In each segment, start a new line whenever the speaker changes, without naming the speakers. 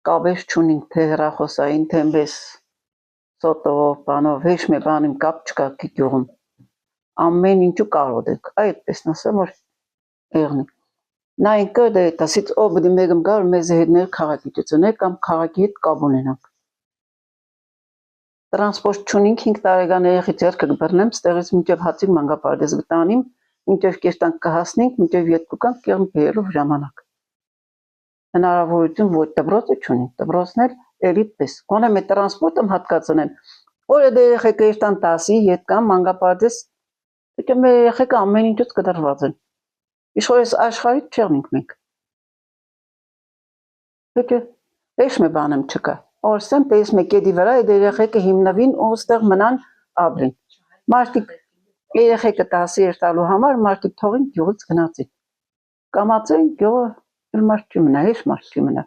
կաբեշ չունենք, թե հեռախոսային, թե էնպես սոտով, բանով, հեչ մի բանին կապ չկա գյուղում։ Ամեն ինչու կարող եք, այդպես ասեմ, որ եղնի։ Նա ինքը դե դասից օբդի մեգմ գար մեզ հետ ներ քաղաքիցություններ կամ քաղաքի հետ կապ ունենանք։ Տրանսպորտ չունենք 5 տարեկան երեխի ձեռքը կբռնեմ, ստեղից մինչև հացիկ մանկապարտեզ գտանիմ, մինչև կեշտանք կհասնենք, մինչև 2 կան կեղմ բերելով ժամանակ։ Հնարավորություն ոչ դպրոցը չունենք, դպրոցն էլ էլիտպես։ Գոնե մեր տրանսպորտը հատկացնեն, որը դե երեխեքը երթան 10-ի, 7 կան մանկապարտեզ, դե մեր երեխեքը ամեն ինչից կդրված են։ Իշխոր այս աշխարհից չեղնենք մենք։ Դե հեչ մի բան չկա։ Օրսեմ տես մեկ էդի վրա այդ երեխեքը հիմնվին ու ստեղ մնան ապրին։ Մարդիկ երեխեքը 10-ի երթալու համար մարդիկ թողին գյուղից գնացին։ Կամացին գյուղը էլ մարդ չի մնա, հեչ մարդ չի մնա։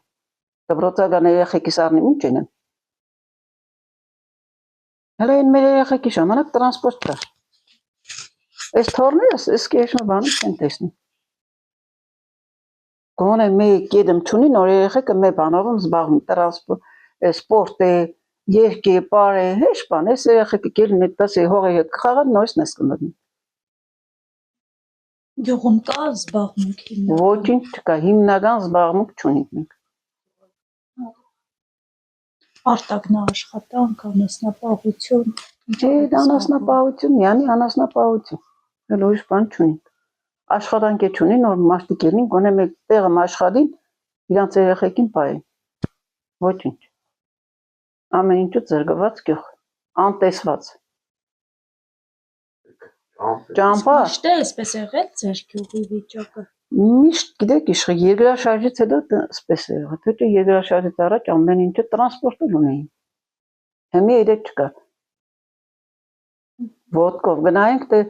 Դպրոցական երեխեքիս առնի ինչ են։ Հələ այն մեր երեխեքի ժամանակ տրանսպորտ կա։ Այս թորներս այս քեշ մի բան չեն տեսնի։ Գոնե մեկ գեդեմ չունի նոր երեխեքը մեր բանով զբաղվում տրանսպորտ, սպորտ է, երկե, պար է, հեչ բան, այս երեխեքը գելն այդ դասի հողի հետ խաղան նորից նես կմտնի։
Գյուղում կա զբաղմունք հիմնական։
Ոչինչ չկա, հիմնական զբաղմունք չունենք մենք։
Արտակնա աշխատանք, անասնապահություն։
Դե անասնապահություն, յանի անասնապահություն։ Էլ ուրիշ բան չունենք։ Աշխատանք է չունի, նոր մարդիկ ելին, գոնե մեկ տեղը աշխատին, իրանց երեխեքին պահեն։ Ոչինչ։ Ամեն ինչու զրկված գյուղ, անտեսված։ Ճամփա։
Միշտ է այսպես եղել ձեր գյուղի վիճակը։
Միշտ գիտեք իշխ երկրաշարժից հետո այսպես է եղել, թե երկրաշարժից առաջ ամեն ինչը տրանսպորտով ունեին։ Հիմա իրեք չկա։ Ոտքով գնայինք, թե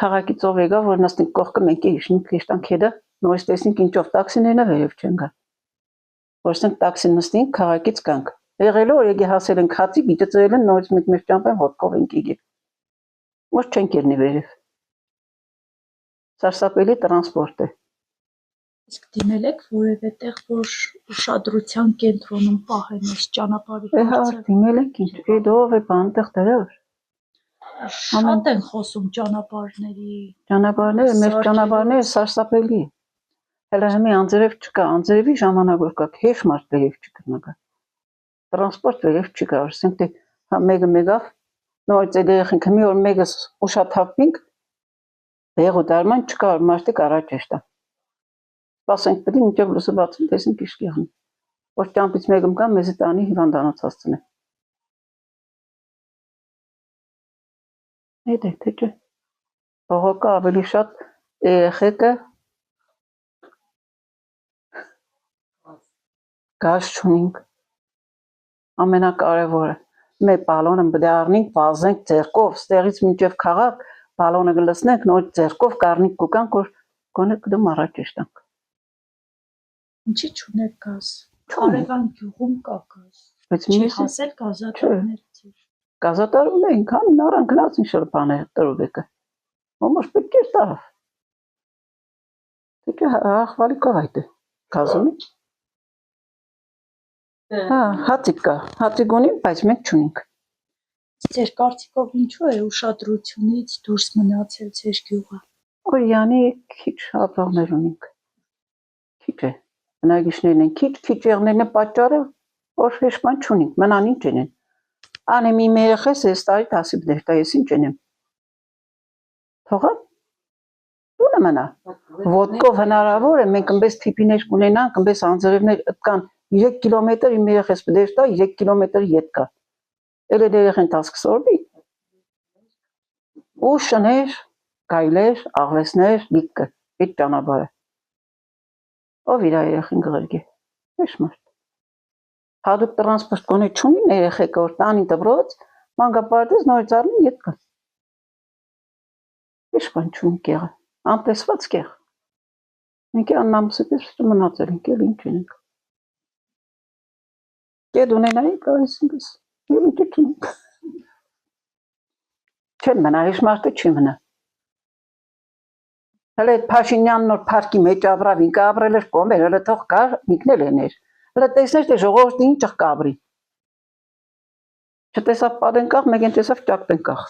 քաղաքից ով եկա, որ նստենք կողքը մենք իջնենք քեշտանք հետը, նույնիսկ տեսնենք ինչով տաքսիներն վերև չեն գա։ Որսենք տաքսին նստենք, քաղաքից կանք։ Եղել որ եկի հասել ենք հացի, գիտեցել են նույնիսկ մենք մեր ճամփեն ոտքով ենք եկել։ Ոչ չենք ելնի վերև։ Սարսափելի տրանսպորտ է։
Իսկ դիմել եք որևէ տեղ, որ ուշադրության կենտրոնում պահեն այս ճանապարհի հարցը։
Դիմել ենք ինչ, դով է բանտեղ դրավ։
Շատ են խոսում ճանապարհների։
Ճանապարհները, մեր ճանապարհները սարսափելի է։ Հələ հիմա անձրև չկա, անձրևի ժամանակ որ կա, հեչ մարդ վերև չկնա։ Տրանսպորտ վերև չկա, ասենք թե մեկը մեգավ, նորից այդ երեխենք մի օր մեկը ուշաթափվինք, դեղու դարման չկա, մարդիկ առաջ էշտա։ Սպասենք պետք է մինչև լույսը բացվի, տեսնենք ինչ կեղնի։ Որ ճամփից մեկում կա, մեզի տանի հիվանդանոց հասցնի։ Այդ է, թե չէ։ Բողոքը ավելի շատ երեխեքը գազ չունենք։ Ամենակարևորը մեր բալոնը պետք է առնենք, վազենք ձեռքով, ստեղից մինչև քաղաք, բալոնը գլսնենք, նոր ձեռքով կառնենք կուկանք, որ գոնե կդում առաջ էշտանք։
Ինչի՞ չուներ գազ։ Արևան գյուղում կա գազ։
Բայց
չի հասել գազատարներ ձեր։
Գազատար ունենք, համ նորան գնացին շրջանը տրուբեկը։ Ոմոշ պետք է տա։ Դե հախվալի կա այդ գազ ունի։ Հա, հացիկ կա, հացիկ ունի, բայց մենք չունենք։
Ձեր կարծիքով ինչու է ուշադրությունից դուրս մնացել ձեր գյուղը։
Օրյանի քիչ ապրանքներ ունենք։ Քիչ է։ Բնակիչներն են քիչ եղներն է պատճառը, որ հեչ բան չունենք, մնան ինչ են։ Անեմ իմ երեխես այս տարի 10-ի դերտա ես ինչ եմ։ Թողա։ Տունը մնա։ Ոտքով հնարավոր է մենք այնպես թիպիներ կունենանք, այնպես անձրևներ կան 3 կիլոմետր իմ երեխես դերտա 3 կիլոմետր ետ կա։ Էլ է երեխեն 10 կսորբի։ Ու շներ, գայլեր, աղվեսներ, լիքը, այդ ճանապարհը։ Ով իր երեխին գղրգի։ Ոչ մարդ։ Հատուկ տրանսպորտ կոնե չունին երեխեքը որ տանի դպրոց, մանկապարտեզ նորից առնի ետ կա։ Ինչ բան չունի կեղը, անտեսված կեղ։ Մենք աննամսպես մնացել ենք, էլ ինչ ենք։ Կեդ ունենայինք, այսինքս, և ինչ չունենք։ Չեն մնա, հեչ մարդը չի մնա։ Հələ այդ Փաշինյանն նոր պարկի մեջ ապրավ, ինքը ապրել էր կոմեր, հələ թող կար, ինքն էլ էներ։ Հələ տեսնես թե ժողովուրդը ինչ կաբրի։ Չտեսավ պատենկախ, մեկ են տեսավ ճակ տենկախ։